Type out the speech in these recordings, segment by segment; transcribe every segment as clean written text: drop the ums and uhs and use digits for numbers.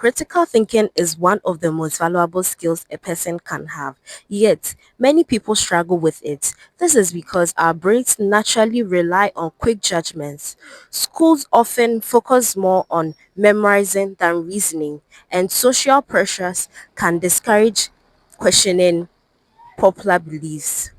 Critical thinking is one of the most valuable skills a person can have, yet many people struggle with it. This is because our brains naturally rely on quick judgments. Schools often focus more on memorizing than reasoning, and social pressures can discourage questioning popular beliefs.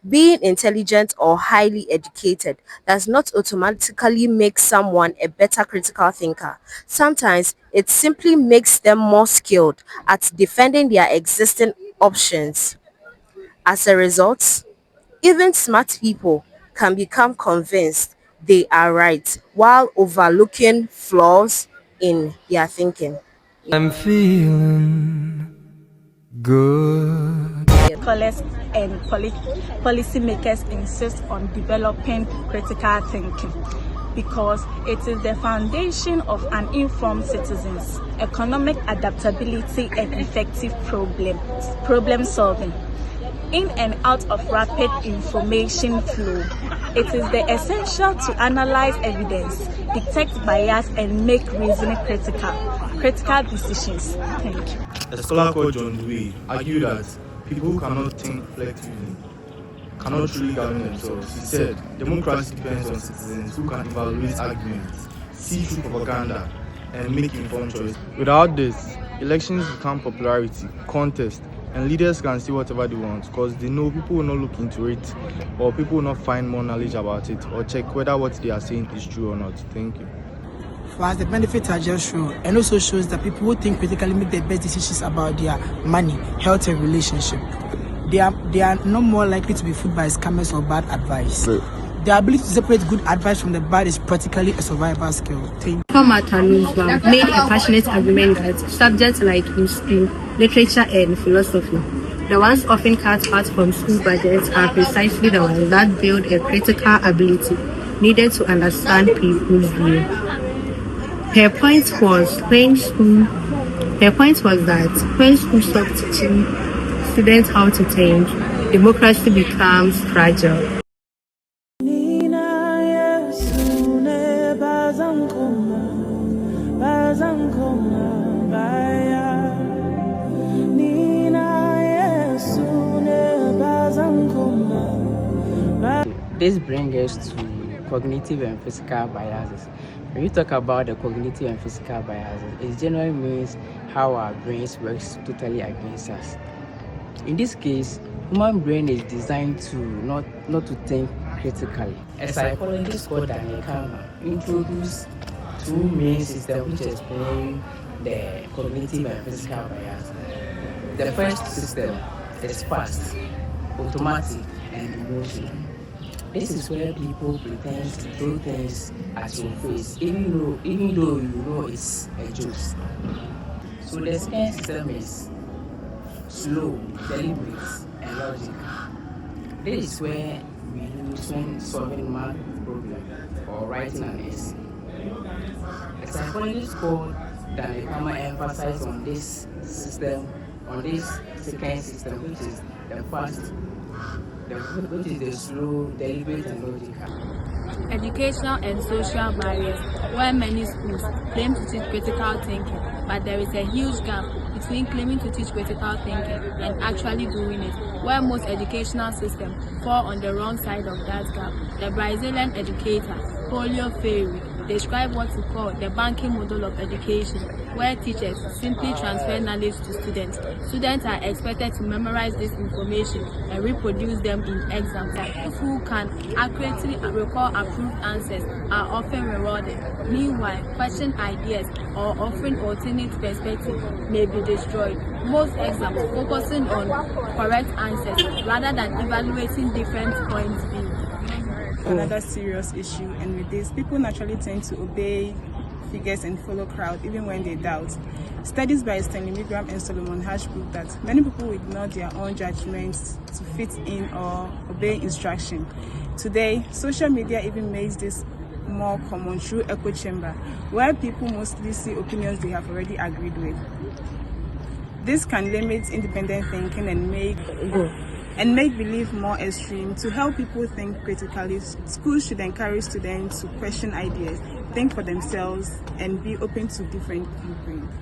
Being intelligent or highly educated does not automatically make someone a better critical thinker. Sometimes it simply makes them more skilled at defending their existing options. As a result, even smart people can become convinced they are right while overlooking flaws in their thinking. I'm feeling good. Scholars and policymakers insist on developing critical thinking because it is the foundation of an informed citizens, economic adaptability, and effective problem solving. In and out of rapid information flow, it is the essential to analyze evidence, detect bias, and make reasoning critical decisions. Thank you. A scholar called John Dewey argued that people who cannot think collectively cannot truly govern themselves. He said, democracy depends on citizens who can evaluate arguments, see through propaganda, and make informed choices. Without this, elections become popularity, contest, and leaders can say whatever they want because they know people will not look into it or people will not find more knowledge about it or check whether what they are saying is true or not. Thank you. For us, the benefits are just shown and also shows that people who think critically make the best decisions about their money, health, and relationship. They are no more likely to be fooled by scammers or bad advice. Right. The ability to separate good advice from the bad is practically a survival skill. Matanuzwa made a passionate argument that subjects like history, literature, and philosophy, the ones often cut out from school budgets, are precisely the ones that build a critical ability needed to understand people's view. Her point was that when school stopped teaching students how to think, democracy becomes fragile. This brings us to cognitive and physical biases. When you talk about the cognitive and physical biases, it generally means how our brains work totally against us. In this case, human brain is designed to not to think critically. A psychologist called Daniel Kahneman introduced two main systems which explain the cognitive and physical bias. The first system is fast, automatic, and emotional. This is where people pretend to throw things at your face, even though you know it's a joke. So the second system is slow, deliberate, and logical. This is where we use when solving math problem or writing an essay. A psychologist called Daniel Kahneman emphasized on this system, on this second system, which is the fast, which is the slow, deliberate, and logical. Educational and social barriers, where many schools claim to teach critical thinking, but there is a huge gap between claiming to teach critical thinking and actually doing it, where most educational systems fall on the wrong side of that gap. The Brazilian educator, Paulo Freire, described what he called the banking model of education, where teachers simply transfer knowledge to students. Students are expected to memorize this information and reproduce them in exams. Those who can accurately recall approved answers are often rewarded. Meanwhile, question ideas or offering alternate perspectives may be destroyed. Most exams focusing on correct answers rather than evaluating different points of view. Another serious issue, and with this, people naturally tend to obey figures and follow crowd even when they doubt. Studies by Stanley Milgram and Solomon Asch prove that many people ignore their own judgments to fit in or obey instruction. Today, social media even makes this more common through echo chamber, where people mostly see opinions they have already agreed with. This can limit independent thinking and make belief more extreme. To help people think critically, schools should encourage students to question ideas, think for themselves, and be open to different viewpoints.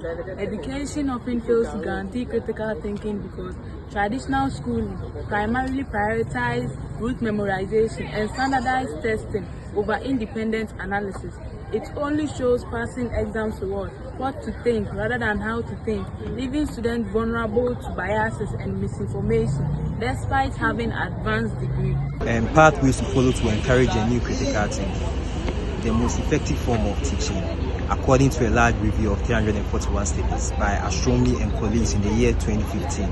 Education often fails to guarantee critical thinking because traditional schooling primarily prioritizes rote memorization and standardized testing over independent analysis. It only shows passing exams to what to think rather than how to think, leaving students vulnerable to biases and misinformation despite having advanced degrees. And pathways to follow to encourage a new critical thinking. The most effective form of teaching, according to a large review of 341 studies by Astronomy and colleagues in the year 2015,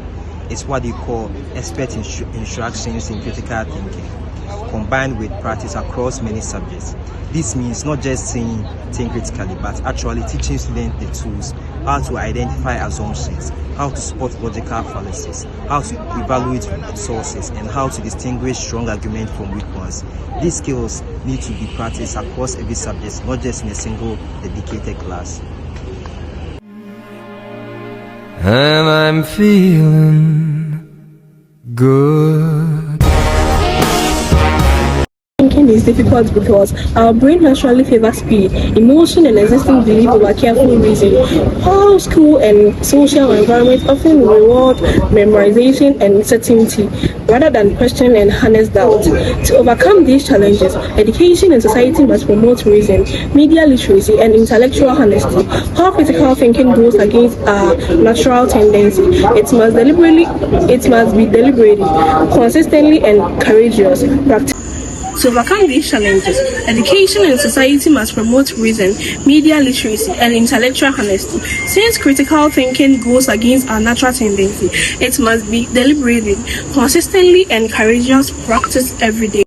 is what they call expert instructions in critical thinking, combined with practice across many subjects. This means not just saying think critically, but actually teaching students the tools, how to identify assumptions, how to spot logical fallacies, how to evaluate sources, and how to distinguish strong arguments from weak ones. These skills need to be practiced across every subject, not just in a single dedicated class. And I'm feeling good. Thinking is difficult because our brain naturally favors speed, emotion, and existing belief over careful reasoning. How school and social environment often reward memorization and certainty rather than questioning and honest doubt. To overcome these challenges, education and society must promote reason, media literacy, and intellectual honesty. How critical thinking goes against our natural tendency. It must be deliberate, consistently, and courageous. To overcome these challenges, education and society must promote reason, media literacy, and intellectual honesty. Since critical thinking goes against our natural tendency, it must be deliberate, consistently, and courageous practice every day.